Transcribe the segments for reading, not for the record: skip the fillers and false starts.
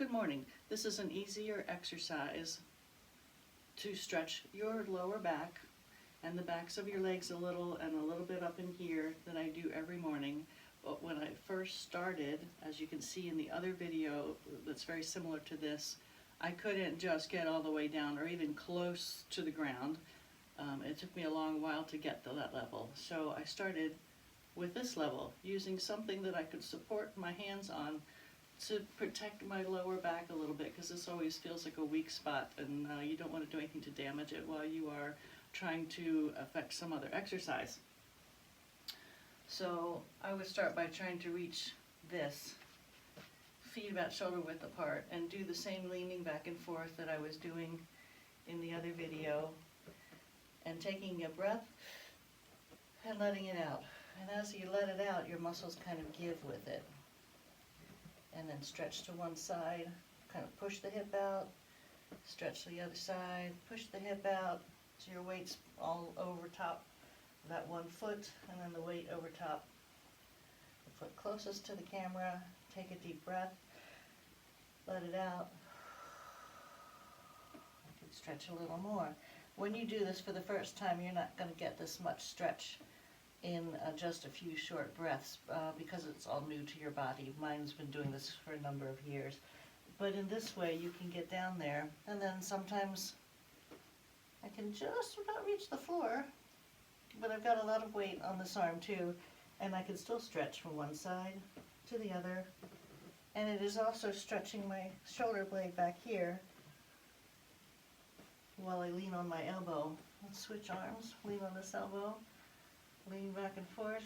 Good morning. This is an easier exercise to stretch your lower back and the backs of your legs a little and a little bit up in here that I do every morning. But when I first started, as you can see in the other video that's very similar to this, I couldn't just get all the way down or even close to the ground. It took me a long while to get to that level. So I started with this level, using something that I could support my hands on to protect my lower back a little bit, because this always feels like a weak spot, and you don't want to do anything to damage it while you are trying to affect some other exercise. So I would start by trying to reach this, feet about shoulder width apart, and do the same leaning back and forth that I was doing in the other video, and taking a breath and letting it out. And as you let it out, your muscles kind of give with it. And then stretch to one side, kind of push the hip out, stretch to the other side, push the hip out, so your weight's all over top of that one foot, and then the weight over top the foot closest to the camera. Take a deep breath, let it out. You can stretch a little more. When you do this for the first time, you're not going to get this much stretch in just a few short breaths because it's all new to your body. Mine's been doing this for a number of years. But in this way you can get down there, and then sometimes I can just about reach the floor, but I've got a lot of weight on this arm too, and I can still stretch from one side to the other. And it is also stretching my shoulder blade back here while I lean on my elbow. Let's switch arms. Lean on this elbow. Lean back and forth,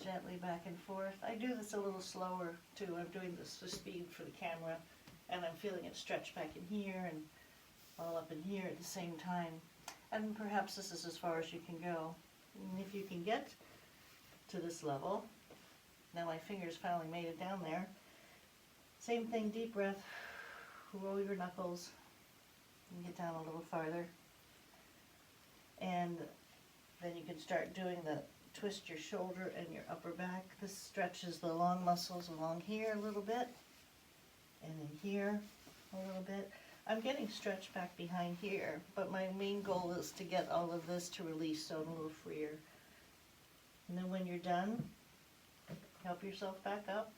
gently back and forth. I do this a little slower too. I'm doing this to speed for the camera, and I'm feeling it stretch back in here and all up in here at the same time. And perhaps this is as far as you can go. And if you can get to this level, now my fingers finally made it down there. Same thing, deep breath, roll your knuckles, and get down a little farther. And then you can start doing the twist your shoulder and your upper back. This stretches the long muscles along here a little bit, and in here a little bit. I'm getting stretched back behind here, but my main goal is to get all of this to release so I'm a little freer. And then when you're done, help yourself back up.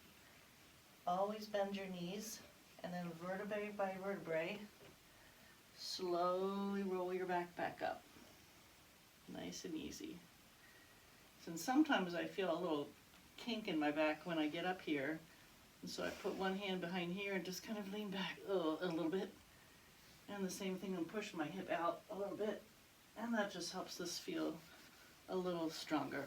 Always bend your knees, and then vertebrae by vertebrae, slowly roll your back up. Nice and easy. And sometimes I feel a little kink in my back when I get up here, and so I put one hand behind here and just kind of lean back a little bit, and the same thing, and push my hip out a little bit, and that just helps this feel a little stronger.